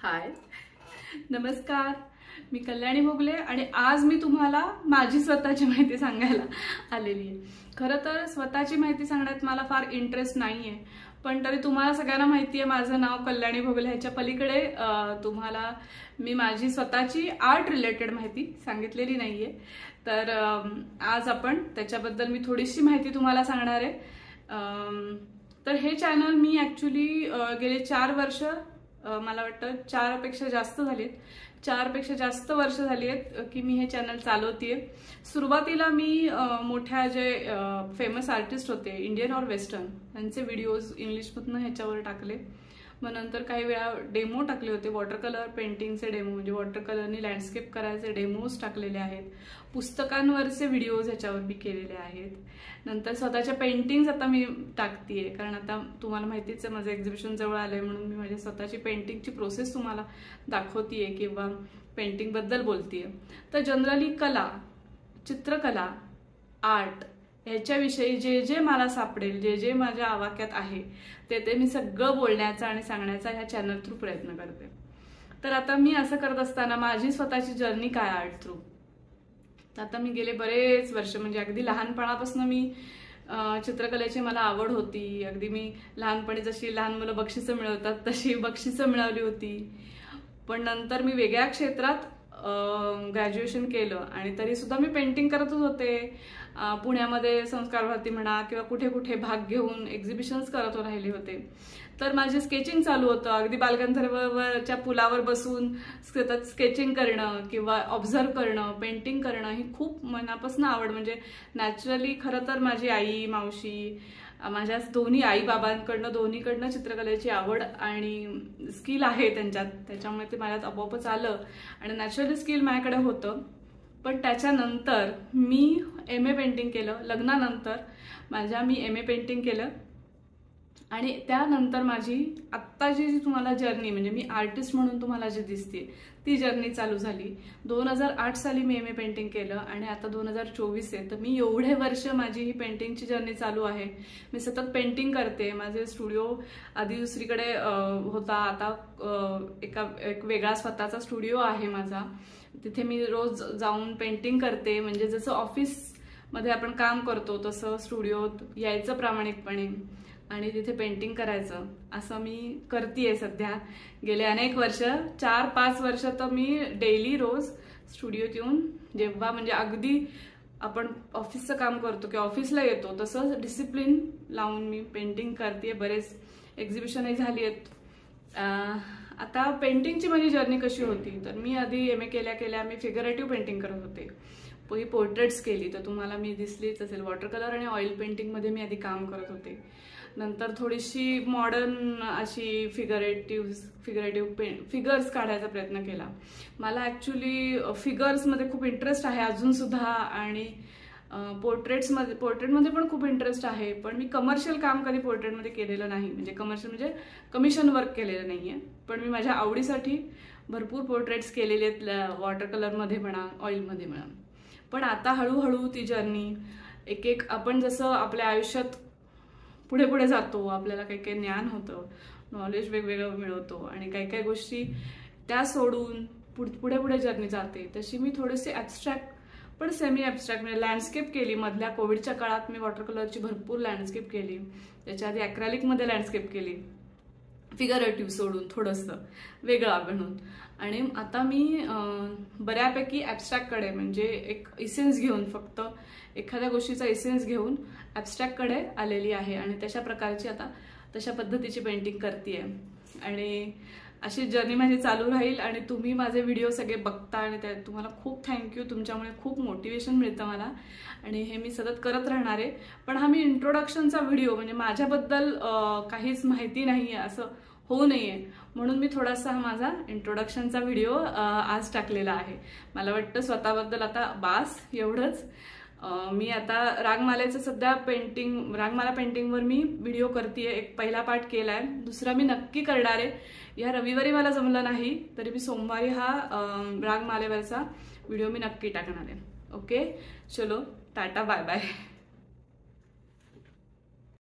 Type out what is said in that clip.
हाय नमस्कार, मी कल्याणी भोगले आणि आज मी तुम्हाला माझी स्वतःची माहिती सांगायला आलेली आहे। खरं तर स्वतःची माहिती सांगण्यात मला फार इंटरेस्ट नाहीये, पण तरी तुम्हाला सगळ्यांना माहिती आहे माझं नाव कल्याणी भोगले। ह्याच्या पलीकडे तुम्हाला मी माझी स्वतःची आर्ट रिलेटेड माहिती सांगितलेली नाहीये, तर आज आपण त्याच्याबद्दल मी थोडीशी माहिती तुम्हाला सांगणार आहे। तर हे चॅनल मी ऍक्च्युली गेले 4 वर्ष, मला वाटतं 4 पेक्षा जास्त झालीत, 4 पेक्षा जास्त वर्ष झाली आहेत की मी हे चॅनल चालवतेय। सुरुवातीला मी मोठ्या जे फेमस आर्टिस्ट होते इंडियन और वेस्टर्न यांचे व्हिडिओज इंग्लिशमधून ह्याच्यावर टाकले। मग नंतर काही वेळा डेमो टाकले होते, वॉटर कलर पेंटिंगचे डेमो, म्हणजे वॉटर कलरनी लँडस्केप करायचे डेमोज टाकलेले आहेत। पुस्तकांवरचे व्हिडिओज ह्याच्यावर मी केलेले आहेत। नंतर स्वतःच्या पेंटिंग्स आता मी टाकतेय, कारण आता तुम्हाला माहितीच आहे माझं एक्झिबिशन जवळ आलंय, म्हणून मी माझी स्वतःची पेंटिंगची प्रोसेस तुम्हाला दाखवतेय किंवा पेंटिंग बद्दल बोलतेय। तर जनरली कला, चित्रकला, आर्ट ह्याच्याविषयी जे जे मला सापडेल, जे जे माझ्या आवाक्यात आहे ते मी सगळं बोलण्याचा आणि सांगण्याचा ह्या चॅनल थ्रू प्रयत्न करते। तर आता मी असं करत असताना माझी स्वतःची जर्नी काय आर्ट थ्रू, आता मी गेले बरेच वर्ष, म्हणजे अगदी लहानपणापासून मी चित्रकलेची मला आवड होती। अगदी मी लहानपणी जशी लहान मुलं बक्षिसं मिळवतात तशी बक्षिसं मिळवली होती। पण नंतर मी वेगळ्या क्षेत्रात ग्रॅज्युएशन केलं आणि तरी सुद्धा मी पेंटिंग करतच होते। पुण्यामध्ये संस्कार भारती म्हणा किंवा कुठे कुठे भाग घेऊन एक्झिबिशन्स करत राहिले होते। तर माझे स्केचिंग चालू होतं, अगदी बालगंधर्वच्या पुलावर बसून सतत स्केचिंग करणं किंवा ऑब्झर्व करणं, पेंटिंग करणं ही खूप मनापासून आवड। म्हणजे नॅचरली खरं तर माझी आई, मावशी, माझ्या दोन्ही आई बाबांकडनं दोन्हीकडनं चित्रकलेची आवड आणि स्किल आहे त्यांच्यात, त्याच्यामुळे ते माझ्यात आपोआपच आलं आणि नॅचरली स्किल माझ्याकडे होतं। पण त्याच्यानंतर मी MA पेंटिंग केलं, लग्नानंतर मी MA पेंटिंग केलं आणि त्यानंतर माझी आत्ताची जी तुम्हाला जर्नी, म्हणजे मी आर्टिस्ट म्हणून तुम्हाला जी दिसते ती जर्नी चालू झाली। 2008 साली मी MA पेंटिंग केलं आणि आता 2024 आहे, तर मी एवढे वर्ष माझी ही पेंटिंगची जर्नी चालू आहे। मी सतत पेंटिंग करते। माझे स्टुडिओ आधी दुसरीकडे होता, आता एक वेगळा स्वतःचा स्टुडिओ आहे माझा। तिथे मी रोज जाऊन पेंटिंग करते, म्हणजे जसं ऑफिसमध्ये आपण काम करतो तसं स्टुडिओत यायचं प्रामाणिकपणे आणि तिथे पेंटिंग करायचं, असं मी करतेय सध्या गेले अनेक वर्ष। 4-5 वर्ष तर मी डेली रोज स्टुडिओत येऊन, जेव्हा म्हणजे अगदी आपण ऑफिसचं काम करतो किंवा ऑफिसला येतो तसंच डिसिप्लिन लावून मी पेंटिंग करतेय। बरेच एक्झिबिशनही झाली आहेत। आता पेंटिंगची माझी जर्नी कशी होती, तर मी आधी MA केल्या मी फिगरेटिव्ह पेंटिंग करत होते, पहिली पोर्ट्रेट्स केली तर तुम्हाला मी दिसलीच असेल। वॉटर कलर आणि ऑइल पेंटिंगमध्ये मी आधी काम करत होते। नंतर थोडीशी मॉडर्न अशी फिगरेटिव्ह फिगर्स काढायचा प्रयत्न केला। मला ॲक्च्युली फिगर्समध्ये खूप इंटरेस्ट आहे अजून सुद्धा आणि पोर्ट्रेटमध्ये पण खूप इंटरेस्ट आहे, पण मी कमर्शियल काम कधी पोर्ट्रेटमध्ये केलेलं नाही, म्हणजे कमर्शियल म्हणजे कमिशन वर्क केलेलं नाहीये। पण मी माझ्या आवडीसाठी भरपूर पोर्ट्रेट्स केलेले आहेत, वॉटर कलरमध्ये म्हणा, ऑइलमध्ये म्हणा। पण आता हळूहळू ती जर्नी एक आपण जसं आपल्या आयुष्यात पुढे पुढे जातो, आपल्याला काही काही ज्ञान होतं, नॉलेज वेगवेगळं मिळवतो आणि काही काही गोष्टी त्या सोडून पुढे पुढे जर्नी जाते, तशी मी थोडेसे ॲब्स्ट्रॅक्ट पण सेमी ॲब्स्ट्रॅक्ट म्हणजे लँडस्केप केली। मधल्या कोविडच्या काळात मी वॉटर कलरची भरपूर लँडस्केप केली, त्याच्या आधी ॲक्रेलिकमध्ये लँडस्केप केली, फिगरेटिव्ह सोडून थोडंसं वेगळं बनवून। आणि आता मी बऱ्यापैकी ॲब्स्ट्रॅक्टकडे, म्हणजे एक इसेन्स घेऊन, फक्त एखाद्या गोष्टीचा इसेन्स घेऊन ॲब्स्ट्रॅक्टकडे आलेली आहे आणि तशा पद्धतीची पेंटिंग करतेय आणि अशी जर्नी माझी चालू राहील। आणि तुम्ही माझे व्हिडिओ सगळे बघता आणि तुम्हाला खूप थँक्यू, तुमच्यामुळे खूप मोटिवेशन मिळतं मला आणि हे मी सतत करत राहणार आहे। पण हा मी इंट्रोडक्शनचा व्हिडिओ, म्हणजे माझ्याबद्दल काहीच माहिती नाही आहे असं होऊ नये म्हणून मी थोडासा माझा इंट्रोडक्शनचा व्हिडिओ आज टाकलेला आहे। मला वाटतं स्वतःबद्दल आता बास एवढंच। मी आता रागमालेचं सध्या रागमाला पेंटिंगवर मी व्हिडिओ करतेय, एक पहिला पार्ट केलाय, दुसरा मी नक्की करणार आहे। या रविवारी मला जमलं नाही तरी मी सोमवारी हा रागमालेवरचा व्हिडिओ मी नक्की टाकणार आहे। ओके, चलो टाटा, बाय बाय।